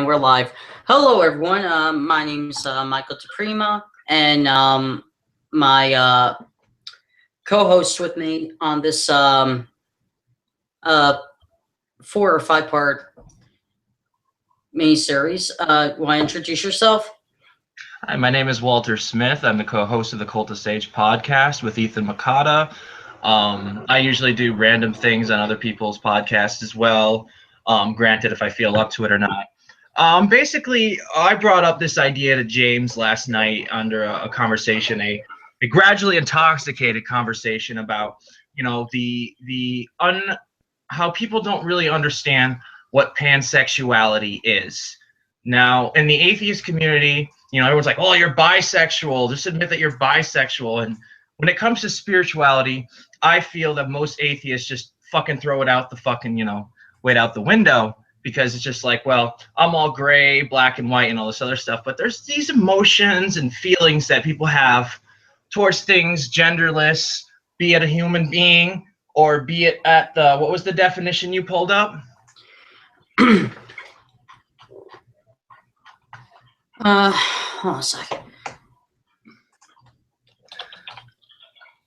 And we're live. Hello, everyone. My name's Michael DePrima, and my co-host with me on this 4 or 5 part mini-series. Want to introduce yourself? Hi, my name is Walter Smith. I'm the co-host of the Cultist Age podcast with Ethan Makata. I usually do random things on other people's podcasts as well, granted if I feel up to it or not. Basically, I brought up this idea to James last night under a conversation, a gradually intoxicated conversation about, how people don't really understand what pansexuality is. Now, in the atheist community, everyone's like, oh, you're bisexual. Just admit that you're bisexual. And when it comes to spirituality, I feel that most atheists just fucking throw it out the fucking, way out the window, because it's just like, well, I'm all gray, black and white and all this other stuff. But there's these emotions and feelings that people have towards things genderless, be it a human being or be it at the, what was the definition you pulled up? Hold on a second.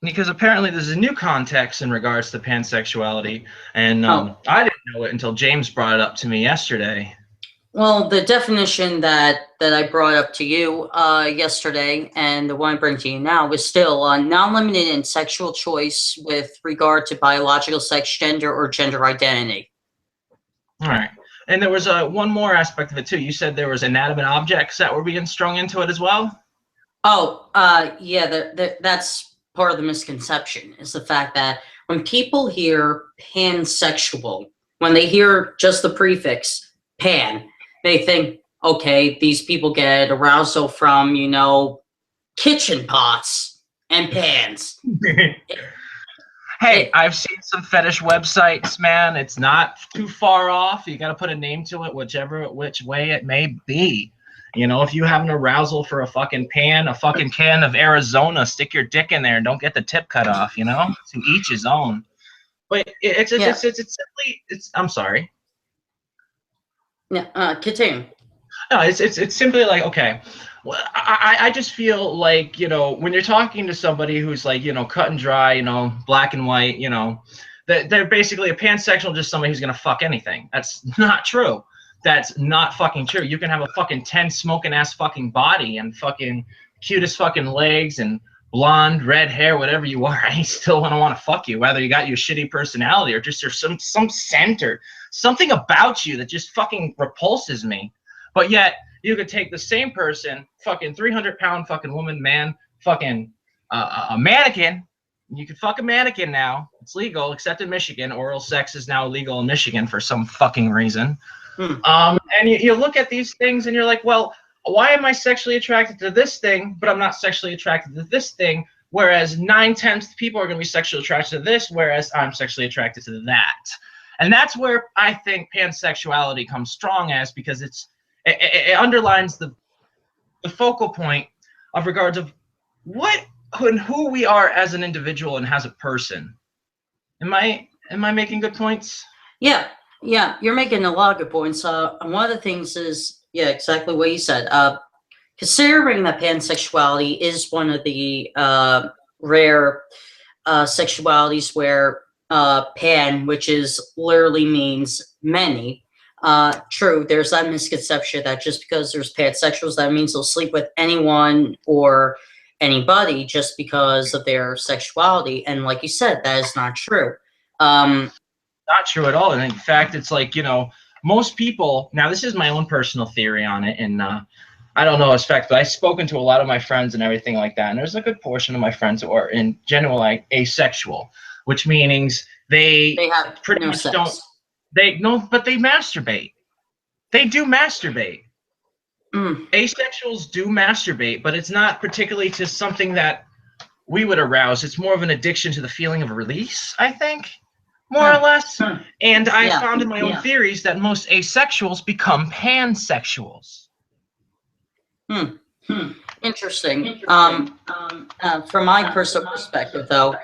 Because apparently there's a new context in regards to pansexuality, and I didn't know it until James brought it up to me yesterday. Well, the definition that I brought up to you yesterday, and the one I bring to you now, is still non-limited in sexual choice with regard to biological sex, gender, or gender identity. All right. And there was one more aspect of it, too. You said there was inanimate objects that were being strung into it as well? Oh, yeah, that's part of the misconception, is the fact that when people hear pansexual, when they hear just the prefix pan, they think, okay, these people get arousal from, kitchen pots and pans. Hey, I've seen some fetish websites, man. It's not too far off. You got to put a name to it, which way it may be. If you have an arousal for a fucking pan, a fucking can of Arizona, stick your dick in there and don't get the tip cut off, To each his own. But it's simply, I'm sorry. Yeah, continue. No, it's simply like, okay, well, I just feel like, when you're talking to somebody who's like, cut and dry, black and white, that they're basically a pansexual, just somebody who's going to fuck anything. That's not true. That's not fucking true. You can have a fucking 10 smoking ass fucking body and fucking cutest fucking legs and blonde, red hair, whatever you are. I still want to fuck you, whether you got your shitty personality or just there's some scent or something about you that just fucking repulses me. But yet you could take the same person, fucking 300-pound fucking woman, man, fucking a mannequin. You could fuck a mannequin now. It's legal, except in Michigan. Oral sex is now illegal in Michigan for some fucking reason. And you look at these things and you're like, well, why am I sexually attracted to this thing, but I'm not sexually attracted to this thing, whereas 9/10 people are going to be sexually attracted to this, whereas I'm sexually attracted to that. And that's where I think pansexuality comes strong as, because it underlines the focal point of regards of what and who we are as an individual and as a person. Am I making good points? Yeah, you're making a lot of good points. And one of the things is, exactly what you said. Considering that pansexuality is one of the rare sexualities where pan, which is literally means many. True, there's that misconception that just because there's pansexuals, that means they'll sleep with anyone or anybody just because of their sexuality. And like you said, that is not true. Not true at all. And in fact, it's like, most people, now this is my own personal theory on it, and I don't know its fact, but I've spoken to a lot of my friends and everything like that, and there's a good portion of my friends who are in general like asexual, which means they have pretty much sex. But they masturbate. They do masturbate. Asexuals do masturbate, but it's not particularly to something that we would arouse. It's more of an addiction to the feeling of release, I think. More or less. And I found in my own theories that most asexuals become pansexuals. Interesting. From my personal perspective, though,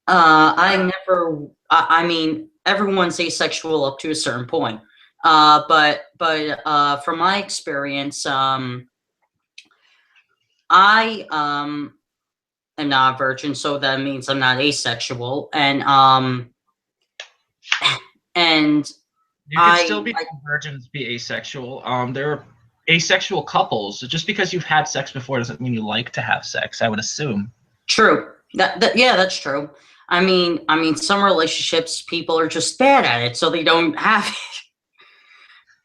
I mean, everyone's asexual up to a certain point. But from my experience, I am not a virgin, so that means I'm not asexual, and You could still be virgins, be asexual. There are asexual couples. So just because you've had sex before doesn't mean you like to have sex, I would assume. true. Yeah, that's true. I mean, some relationships people are just bad at it, so they don't have it.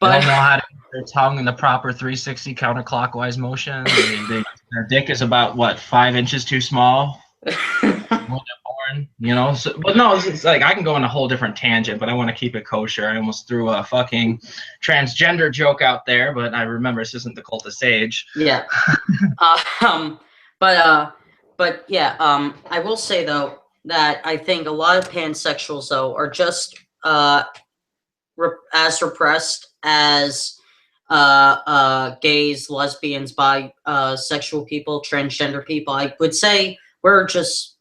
They But don't know how to use their tongue in the proper 360 counterclockwise motion. Their dick is about, what, 5 inches too small when they're born, you know? So, but no, it's like I can go on a whole different tangent, but I want to keep it kosher. I almost threw a fucking transgender joke out there, but I remember this isn't the cult of sage. yeah. Um, but yeah, I will say though that I think a lot of pansexuals though are just as repressed as gays, lesbians, bisexual people, transgender people. I would say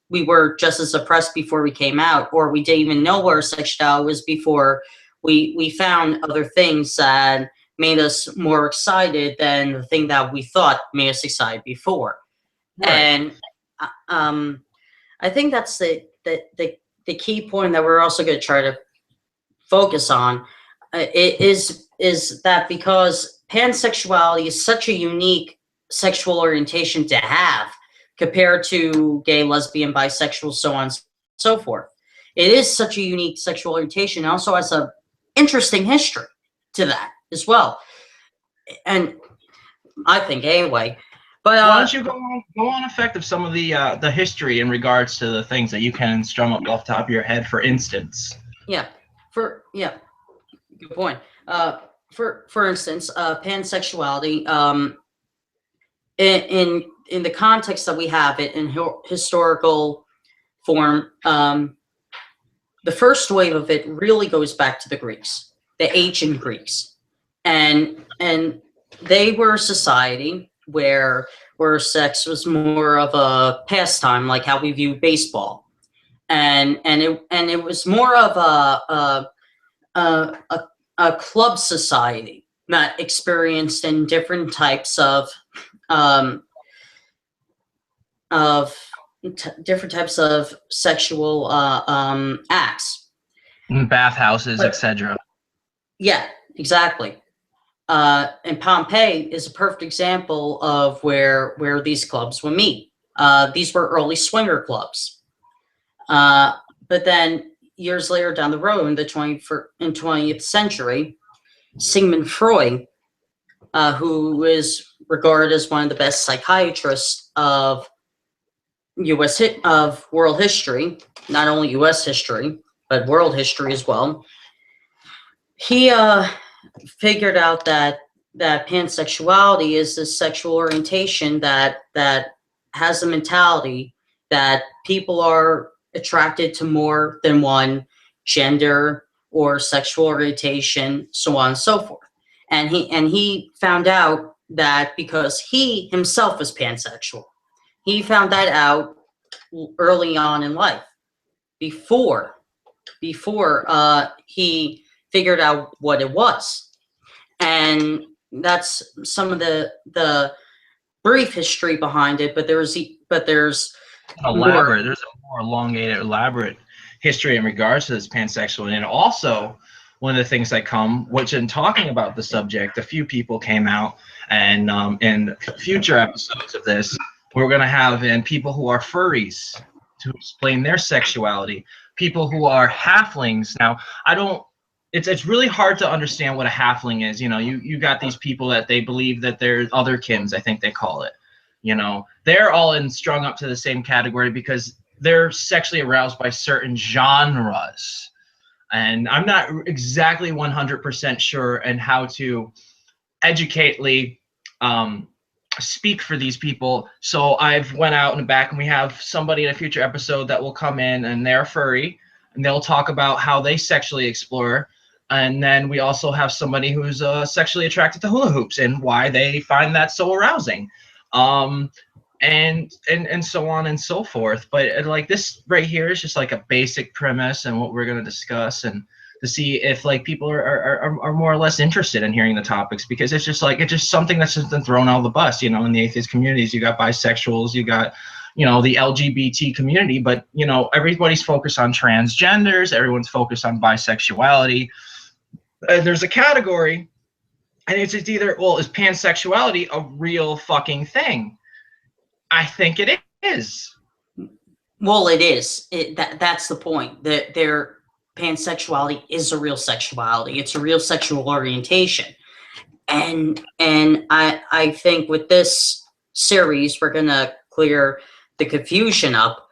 we were just as oppressed before we came out, or we didn't even know what our sexuality was before we found other things that made us more excited than the thing that we thought made us excited before. Right. And um, I think that's the key point that we're also going to try to focus on. It is that because pansexuality is such a unique sexual orientation to have compared to gay, lesbian, bisexual, so on and so forth. It is such a unique sexual orientation. It also has a interesting history to that as well. And I think anyway. But why don't you go on effect of some of the history in regards to the things that you can strum up off the top of your head, for instance? Yeah. Good point. For instance, pansexuality, in the context that we have it in historical form, the first wave of it really goes back to the Greeks, the ancient Greeks, and they were a society where sex was more of a pastime, like how we view baseball, and it was more of a club society that experienced in different types of different types of sexual acts, Bathhouses, etc. Yeah, exactly. And Pompeii is a perfect example of where these clubs would meet. These were early swinger clubs. But then years later down the road in the 20th century, Sigmund Freud, who is regarded as one of the best psychiatrists of world history, not only U.S. history but world history as well. He figured out that pansexuality is this sexual orientation that has a mentality that people are attracted to more than one gender or sexual orientation, so on and so forth. And he found out that because he himself was pansexual. He found that out early on in life, before he figured out what it was. And that's some of the brief history behind it, but there's elaborate. There's a more elongated, elaborate history in regards to this pansexual. And also, one of the things that which in talking about the subject, a few people came out, and in future episodes of this, we're going to have in people who are furries to explain their sexuality, people who are halflings. Now, it's really hard to understand what a halfling is. You know, you got these people that they believe that they're otherkins, I think they call it. You know, they're all strung up to the same category because they're sexually aroused by certain genres. And I'm not exactly 100% sure in how to educately speak for these people. So I've went out in the back, and we have somebody in a future episode that will come in, and they're furry, and they'll talk about how they sexually explore. And then we also have somebody who's sexually attracted to hula hoops and why they find that so arousing, and so on and so forth. But like this right here is just like a basic premise and what we're going to discuss. And to see if like people are more or less interested in hearing the topics, because it's just something that's just been thrown out of the bus. You know, in the atheist communities, you got bisexuals, you got, you know, the LGBT community, but, you know, everybody's focused on transgenders, everyone's focused on bisexuality. And there's a category, and it's either, well, is pansexuality a real fucking thing? I think it is. Well, it is. That's the point. That their pansexuality is a real sexuality. It's a real sexual orientation. And I think with this series, we're gonna clear the confusion up,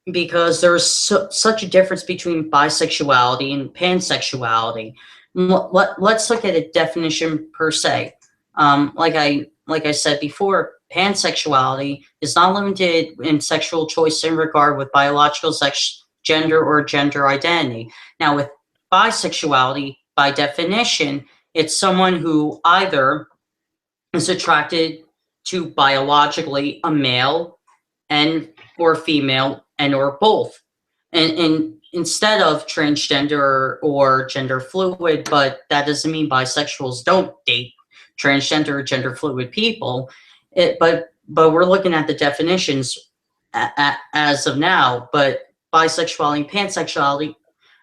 because there's such a difference between bisexuality and pansexuality. Let's look at a definition per se. Like I said before, pansexuality is not limited in sexual choice in regard with biological sex, gender, or gender identity. Now, with bisexuality, by definition, it's someone who either is attracted to biologically a male and or female and or both. And instead of transgender or gender fluid, but that doesn't mean bisexuals don't date transgender or gender fluid people. But we're looking at the definitions as of now. But bisexuality and pansexuality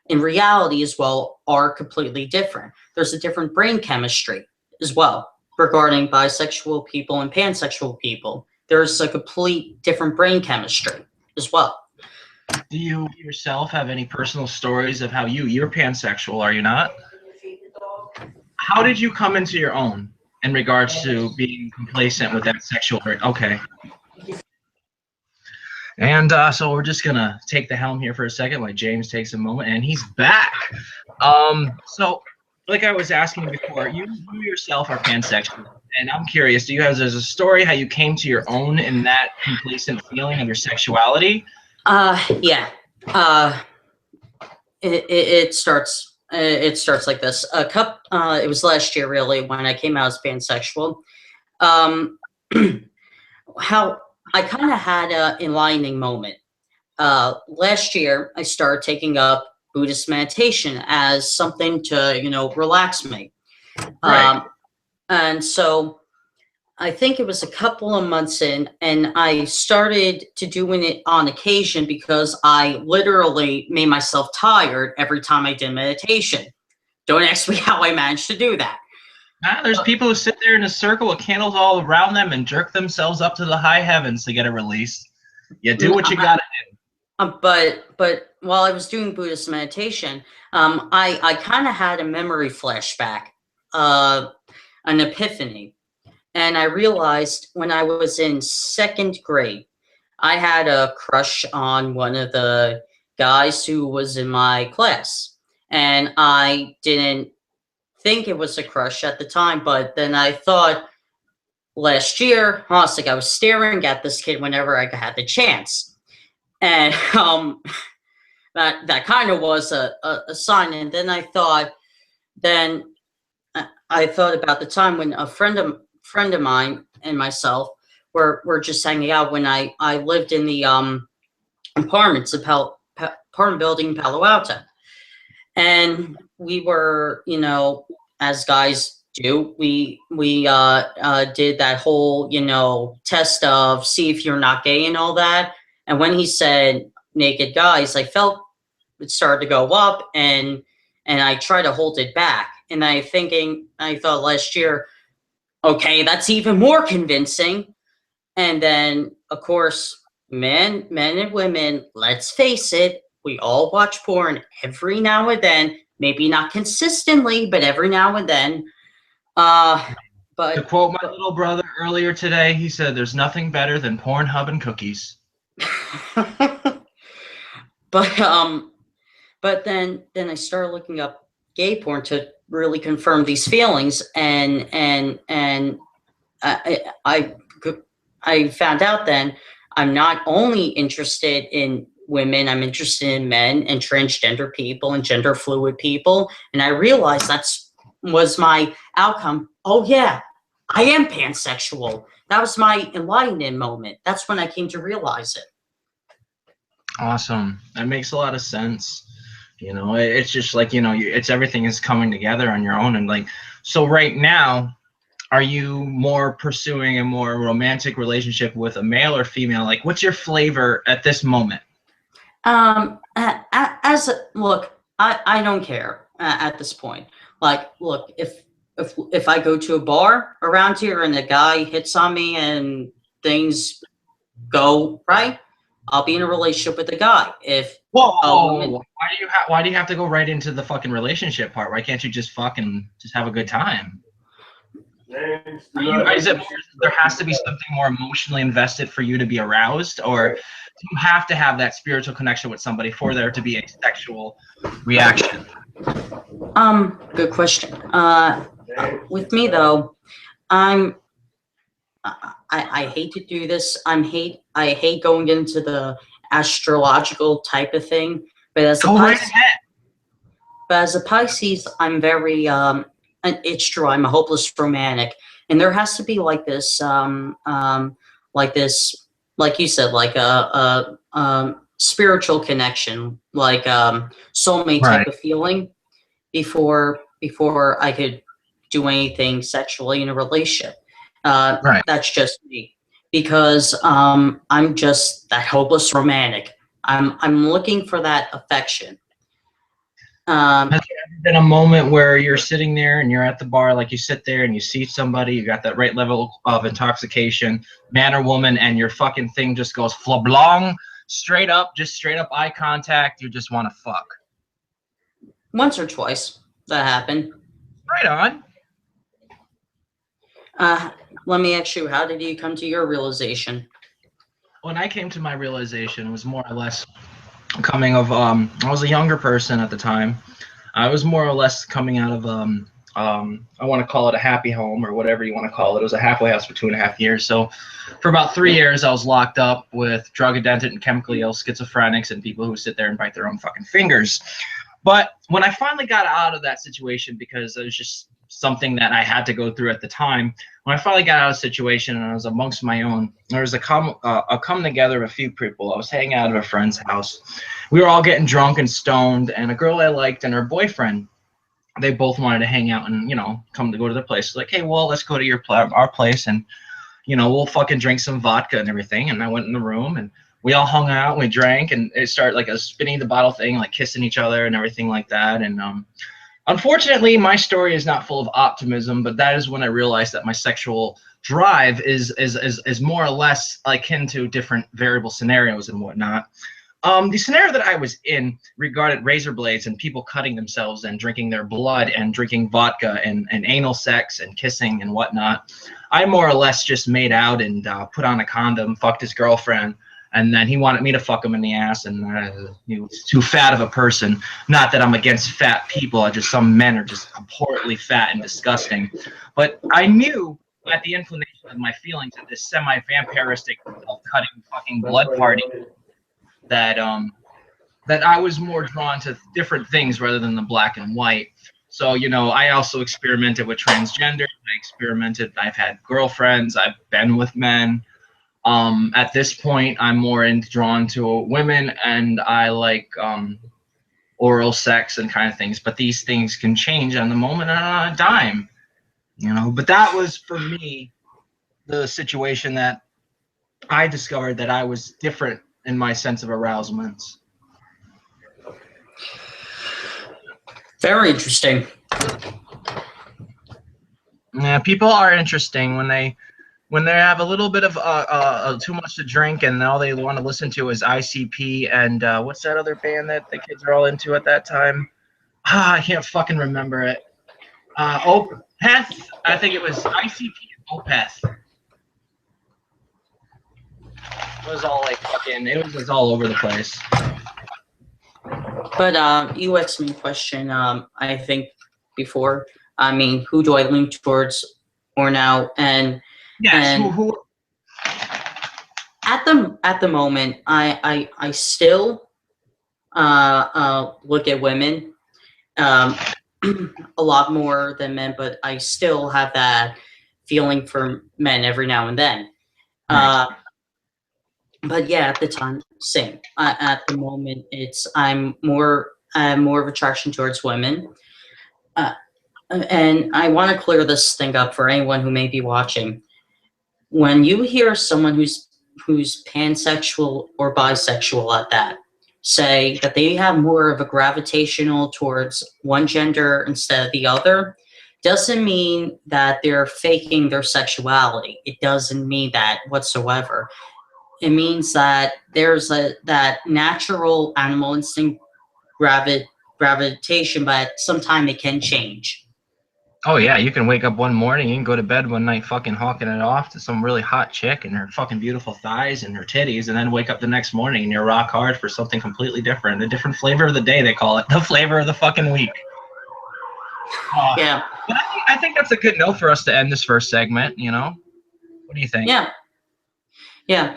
in reality as well are completely different. There's a different brain chemistry as well regarding bisexual people and pansexual people. There's a complete different brain chemistry as well. Do you yourself have any personal stories of how you're pansexual, are you not? How did you come into your own in regards to being complacent with that sexual hurt? Okay. And so we're just gonna take the helm here for a second, like James takes a moment, and he's back. So like I was asking before, you yourself are pansexual, and I'm curious, there's a story how you came to your own in that complacent feeling of your sexuality? Yeah. It starts like this. It was last year really when I came out as pansexual. How I kind of had an enlightening moment. Last year, I started taking up Buddhist meditation as something to, relax me. Right. And so I think it was a couple of months in, and I started to doing it on occasion because I literally made myself tired every time I did meditation. Don't ask me how I managed to do that. There's people who sit there in a circle with candles all around them and jerk themselves up to the high heavens to get it released. You do what you gotta do. But while I was doing Buddhist meditation, I kind of had a memory flashback, an epiphany. And I realized when I was in second grade, I had a crush on one of the guys who was in my class. And I didn't think it was a crush at the time, but then I thought last year, I was staring at this kid whenever I had the chance. And that kind of was a sign. And then I thought about the time when a friend of mine and myself were just hanging out when I lived in the apartment building in Palo Alto. And we were, as guys do, we did that whole, test of see if you're not gay and all that. And when he said naked guys, I felt it started to go up, and I tried to hold it back. And I thought last year, okay, that's even more convincing. And then, of course, men and women, let's face it, we all watch porn every now and then, maybe not consistently, but every now and then. But to quote my little brother earlier today, he said, "There's nothing better than Pornhub and cookies." But then I started looking up gay porn to really confirm these feelings, and I found out then I'm not only interested in women, I'm interested in men and transgender people and gender fluid people, and I realized was my outcome. Oh yeah, I am pansexual. That was my enlightenment moment. That's when I came to realize it. Awesome. That makes a lot of sense. You know, it's just like, you know, it's everything is coming together on your own. And like, so right now, are you more pursuing a more romantic relationship with a male or female? Like, what's your flavor at this moment? Look, I don't care at this point. Like, look, if I go to a bar around here and a guy hits on me and things go right, I'll be in a relationship with the guy. If Whoa, a whoa, whoa, woman, whoa. Why do you have to go right into the fucking relationship part? Why can't you just fucking just have a good time? Is it there has to be something more emotionally invested for you to be aroused, or do you have to have that spiritual connection with somebody for there to be a sexual reaction? good question. With me though, I'm I hate to do this. I hate going into the astrological type of thing, but Go right ahead. as a Pisces, I'm very and it's true. I'm a hopeless romantic, and there has to be like this, like you said, like a spiritual connection, like soulmate Right, type of feeling before I could do anything sexually in a relationship. right. That's just me because I'm just that hopeless romantic. I'm looking for that affection. Um, Has there ever been a moment where you're sitting there and you're at the bar, like you sit there and you see somebody, you got that right level of intoxication, man or woman, and your fucking thing just goes flablong, straight up, just straight up eye contact, you just want to fuck. Once or twice that happened. Right on. Uh, Let me ask you, how did you come to your realization? When I came to my realization, it was more or less coming of I was a younger person at the time. I was more or less coming out of I want to call it a happy home or whatever you want to call it. It was a halfway house for 2.5 years. So for about 3 years, I was locked up with drug addicted and chemically ill schizophrenics and people who sit there and bite their own fucking fingers. But when I finally got out of that situation, because it was just something that I had to go through at the time, when I finally got out of the situation and I was amongst my own, there was a come together of a few people. I was hanging out at a friend's house. We were all getting drunk and stoned, and a girl I liked and her boyfriend, they both wanted to hang out and, you know, come to go to their place. Like, hey, well, let's go to our place and, you know, we'll fucking drink some vodka and everything. And I went in the room and we all hung out and we drank and it started like a spinning the bottle thing, like kissing each other and everything like that. And unfortunately, my story is not full of optimism, but that is when I realized that my sexual drive is more or less akin to different variable scenarios and whatnot. The scenario that I was in regarded razor blades and people cutting themselves and drinking their blood and drinking vodka and anal sex and kissing and whatnot. I more or less just made out and put on a condom, fucked his girlfriend, and then he wanted me to fuck him in the ass, and he was too fat of a person. Not that I'm against fat people, just some men are just abhorrently fat and disgusting. But I knew at the inclination of my feelings at this semi-vampiristic cutting fucking blood party that that I was more drawn to different things rather than the black and white. So, you know, I also experimented with transgender. I've had girlfriends, I've been with men. At this point, I'm more drawn to women, and I like oral sex and kind of things. But these things can change on the moment and on a dime, you know. But that was for me the situation that I discovered that I was different in my sense of arousements. Very interesting. Yeah, people are interesting when they have a little bit of too much to drink and all they want to listen to is ICP and what's that other band that the kids are all into at that time? I can't fucking remember it. Opeth. I think it was ICP and Opeth. It was all like fucking. It was just all over the place. But you asked me a question. I think before. I mean, who do I lean towards more now? And Yes. and Who? at the moment, I still look at women um, a lot more than men, but I still have that feeling for men every now and then. Right. But yeah, at the time, same. At the moment, I'm more more of attraction towards women. And I want to clear this thing up for anyone who may be watching. When you hear someone who's pansexual or bisexual at that say that they have more of a gravitational towards one gender instead of the other, doesn't mean that they're faking their sexuality. It doesn't mean that whatsoever. It means that there's that natural animal instinct gravitation, but sometime it can change. Oh yeah, you can wake up one morning, you can go to bed one night fucking hawking it off to some really hot chick and her fucking beautiful thighs and her titties, and then wake up the next morning and you're rock hard for something completely different. A different flavor of the day, they call it. The flavor of the fucking week. Yeah. But I think that's a good note for us to end this first segment, you know? What do you think? Yeah. Yeah.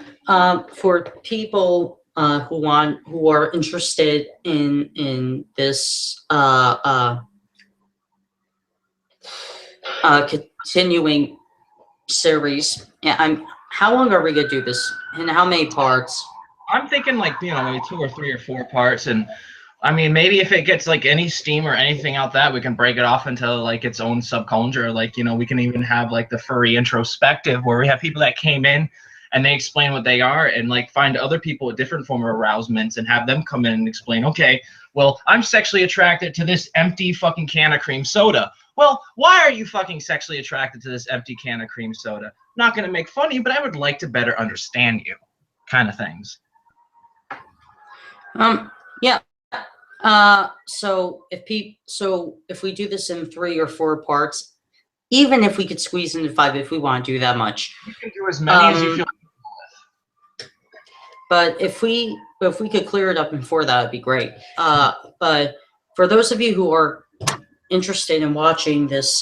For people who are interested in this continuing series, how long are we gonna do this, and how many parts? I'm thinking like, you know, maybe 2 or 3 or 4 parts, and I mean, maybe if it gets like any steam or anything out that, we can break it off into like its own subculture. Like, you know, we can even have like the furry introspective where we have people that came in and they explain what they are, and like find other people with different form of arousements and have them come in and explain, okay, well, I'm sexually attracted to this empty fucking can of cream soda. Well, why are you fucking sexually attracted to this empty can of cream soda? Not going to make fun of you, but I would like to better understand you, kind of things. Yeah. So if we do this in 3 or 4 parts, even if we could squeeze into 5, if we want to do that much, you can do as many as you feel. But if we could clear it up in 4, that would be great. But for those of you who are interested in watching this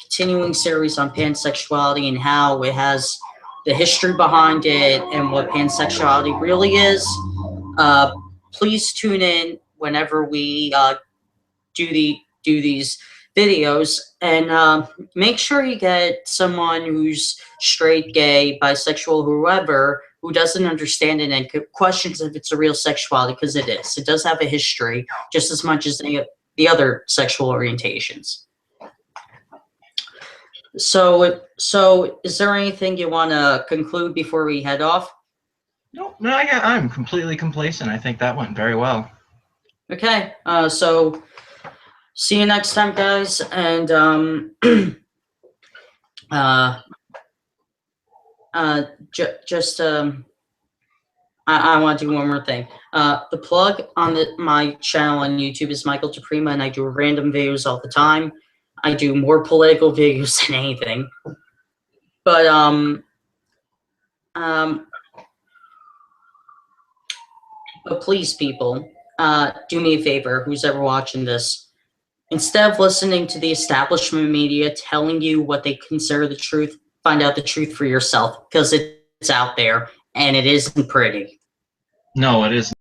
continuing series on pansexuality and how it has the history behind it and what pansexuality really is, please tune in whenever we do these videos, and make sure you get someone who's straight, gay, bisexual, whoever, who doesn't understand it and questions if it's a real sexuality, because it is. It does have a history just as much as the other sexual orientations. So is there anything you want to conclude before we head off? No, I'm completely complacent. I think that went very well. Okay, so see you next time, guys, and I want to do one more thing. The plug on my channel on YouTube is Michael DePrima, and I do random videos all the time. I do more political videos than anything. But but please, people, do me a favor, who's ever watching this. Instead of listening to the establishment media telling you what they consider the truth, find out the truth for yourself, because it's out there, and it isn't pretty. No, it isn't.